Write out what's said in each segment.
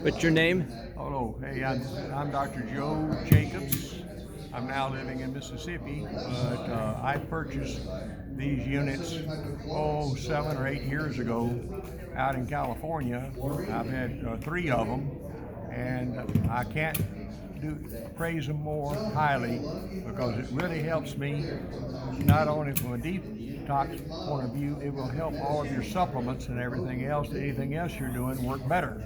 What's your name? Hello, hey, I'm Dr. Joe Jacobs. I'm now living in Mississippi, but I purchased these units, 7 or 8 years ago out in California. I've had three of them, and I can't praise them more highly because it really helps me, not only from a detox point of view, it will help all of your supplements and everything else, anything else you're doing work better.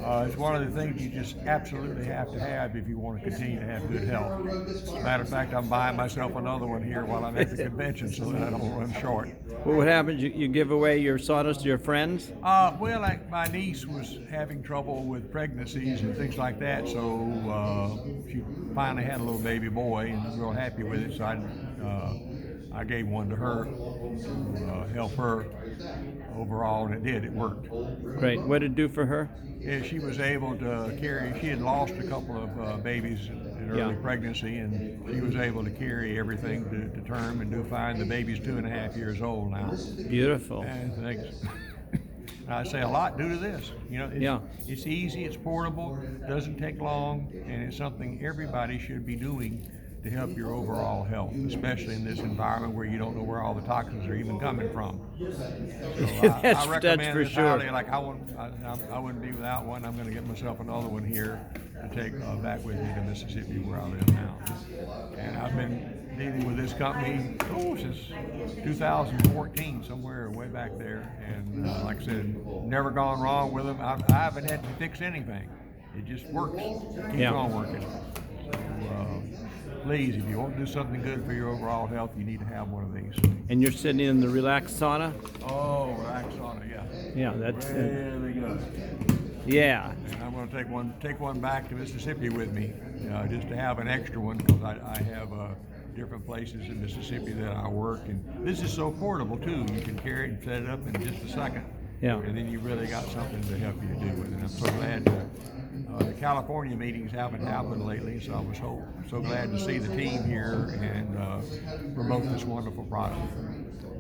It's one of the things you just absolutely have to have if you want to continue to have good health. As a matter of fact, I'm buying myself another one here while I'm at the convention so that I don't run short. Well, what happens? You give away your saunas to your friends? My niece was having trouble with pregnancies and things like that, so she finally had a little baby boy and was real happy with it. So I gave one to her to help her overall, and it did. It worked. Great. What did it do for her? Yeah, she was able to carry. She had lost a couple of babies in early pregnancy, and she was able to carry everything to term and do fine. The baby's 2.5 years old now. Beautiful. And thanks. I say a lot due to this. It's easy, it's portable, doesn't take long, and it's something everybody should be doing to help your overall health, especially in this environment where you don't know where all the toxins are even coming from. So I recommend this highly. Like I wouldn't be without one. I'm going to get myself another one here to take back with me to Mississippi where I live now. And I've been dealing with this company since 2014, somewhere way back there. And like I said, never gone wrong with them. I haven't had to fix anything. It just works. Keeps on working. So, please, if you want to do something good for your overall health, you need to have one of these. And you're sitting in the Relax Sauna? Oh, Relax Sauna, yeah. Yeah, that's really good. Yeah. And I'm going to take one back to Mississippi with me, just to have an extra one because I have different places in Mississippi that I work, and this is so portable too. You can carry it and set it up in just a second. Yeah. And then you really got something to help you to do with it. I'm so glad the California meetings haven't happened lately, so I was so glad to see the team here and promote this wonderful product.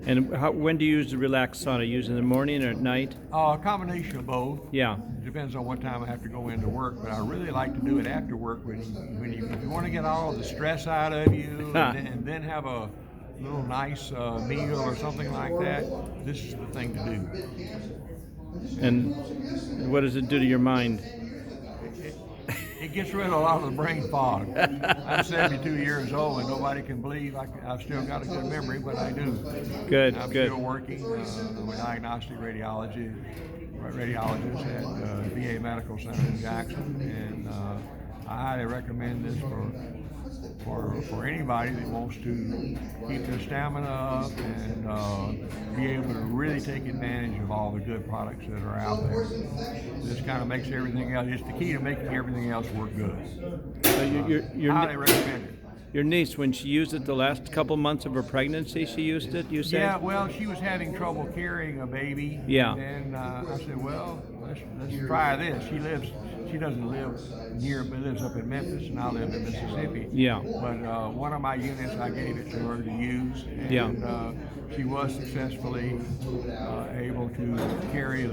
And when do you use the Relax Sauna? Use in the morning or at night? A combination of both. Yeah. It depends on what time I have to go into work, but I really like to do it after work if you want to get all of the stress out of you and then have a little nice meal or something like that. This is the thing to do. And what does it do to your mind? It gets rid of a lot of the brain fog. I'm 72 years old, and nobody can believe I've still got a good memory, but I do. Good, I'm good. still working. I'm a diagnostic radiologist at VA Medical Center in Jackson, and I highly recommend this for anybody that wants to keep their stamina up and be able to really take advantage of all the good products that are out there. This kind of makes everything else. It's the key to making everything else work good. Highly recommend it. Your niece, when she used it the last couple months of her pregnancy, she used it, you said? Yeah, well, she was having trouble carrying a baby. Yeah. And I said, well, let's try this. She doesn't live near, but lives up in Memphis, and I live in Mississippi. Yeah. But one of my units, I gave it to her to use, and she was successfully able to carry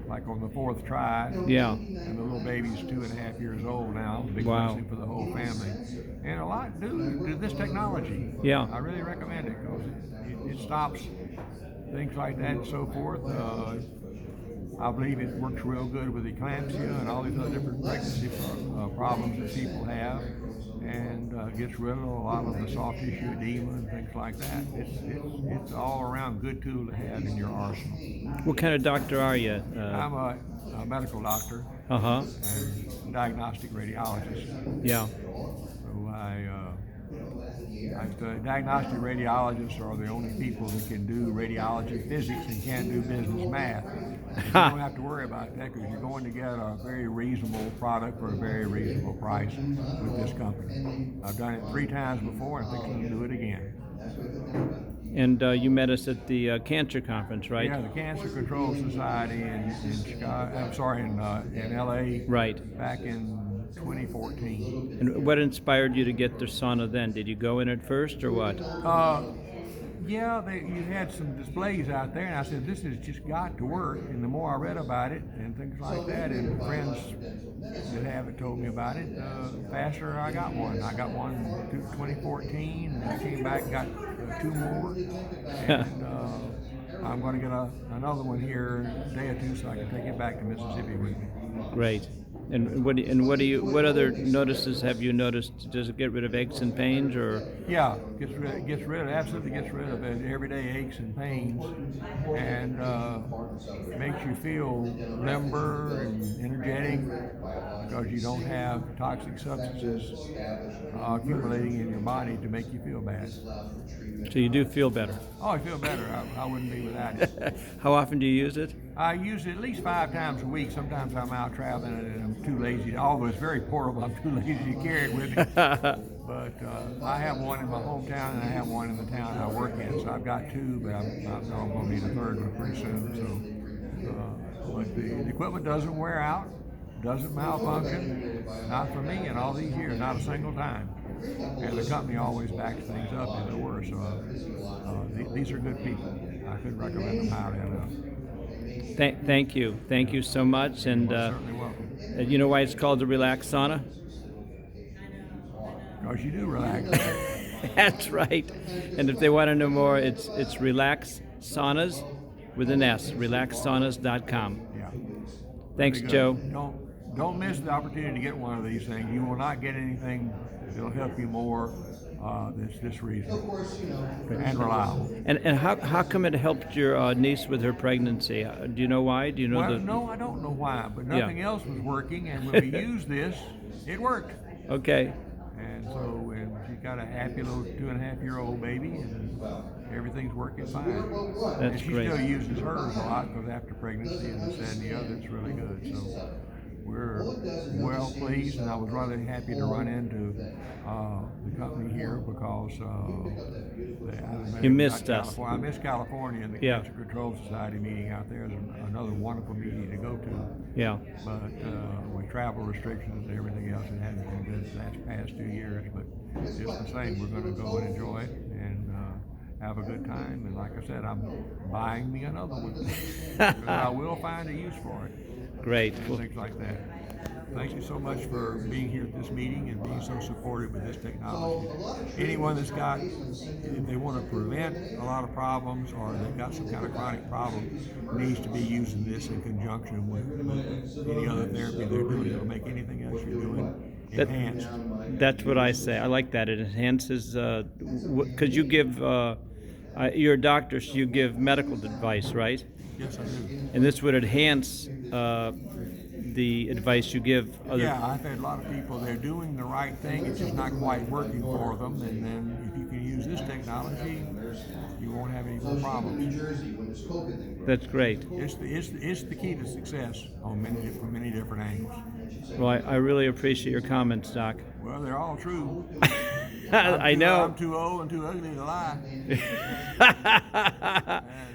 like on the fourth try. Yeah. And the little baby's 2.5 years old now. Big blessing for the whole family. And a lot due to this technology. Yeah. I really recommend it because it stops things like that and so forth. I believe it works real good with eclampsia and all these other different pregnancy problems that people have, and gets rid of a lot of the soft tissue edema and things like that. It's all around good tool to have in your arsenal. What kind of doctor are you? I'm a medical doctor and diagnostic radiologist. Yeah. So diagnostic radiologists are the only people that can do radiology physics and can't do business math. You don't have to worry about that because you're going to get a very reasonable product for a very reasonable price with this company. I've done it 3 times before and I think I'm going to do it again. And you met us at the cancer conference, right? Yeah, the Cancer Control Society in Chicago. I'm sorry, in LA. Right. Back in 2014. And what inspired you to get the sauna then? Did you go in it first or what? Yeah, you had some displays out there, and I said, this has just got to work. And the more I read about it and things like that, and friends that have it told me about it, the faster I got one. I got one in 2014, and I came back and got two more. And I'm going to get another one here in a day or two so I can take it back to Mississippi with me. Great. And what other notices have you noticed? Does it get rid of aches and pains, or? Yeah, absolutely gets rid of everyday aches and pains, and makes you feel limber and energetic because you don't have toxic substances accumulating in your body to make you feel bad. So you do feel better. Oh, I feel better. I wouldn't be without it. How often do you use it? I use it at least 5 times a week. Sometimes I'm out traveling and I'm too lazy. Although it's very portable, I'm too lazy to carry it with me. But I have one in my hometown and I have one in the town I work in. So I've got 2, but I know I'm going to need a 3rd one pretty soon. So, but the equipment doesn't wear out, doesn't malfunction. Not for me in all these years, not a single time. And the company always backs things up if it were. So these are good people. I couldn't recommend them highly enough. Thank you so much. And Certainly welcome. you know why it's called the Relax Sauna? Because you do relax. That's right. And if they want to know more, it's Relax Saunas with an S. RelaxSaunas.com. Yeah. Thanks, Very good. Joe. Don't miss the opportunity to get one of these things. You will not get anything that'll help you more this reason and reliable. And how come it helped your niece with her pregnancy? Do you know why? Do you know Well, no, I don't know why, but nothing else was working, and when we used this, it worked. Okay. And so, and she's got a happy little 2.5-year-old baby, and everything's working fine. That's and she great. still uses hers a lot because after pregnancy and this, that, and the other, it's really good. So we're well pleased, and I was rather happy to run into the company here because You missed us. I missed California and the Yeah. Cancer Control Society meeting out there. Is another wonderful meeting to go to. Yeah. But with travel restrictions and everything else, it hasn't been good the past 2 years. But it's the same. We're going to go and enjoy it and have a good time. And like I said, I'm buying me another one. Because I will find a use for it. Great. And things like that. Thank you so much for being here at this meeting and being so supportive with this technology. Anyone that's got, if they want to prevent a lot of problems or they've got some kind of chronic problem, needs to be using this in conjunction with any other therapy they're doing. It'll make anything else you're doing enhanced. That's what I say. I like that. It enhances, because you give, you're a doctor, so you give medical advice, right? Yes, I do. And this would enhance the advice you give other. Yeah, I've had a lot of people, they're doing the right thing, it's just not quite working for them, and then if you can use this technology, you won't have any more problems. That's great. It's the key to success on from many different angles. Well, I really appreciate your comments, Doc. Well, they're all true. I know. I'm too old and too ugly to lie. And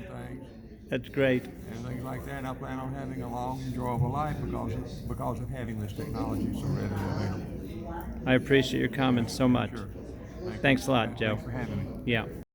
things. That's great. And things like that. I plan on having a long, enjoyable life because of having this technology so readily available. I appreciate your comments so much. Sure. Thanks a lot, Joe. Thanks for having me. Yeah.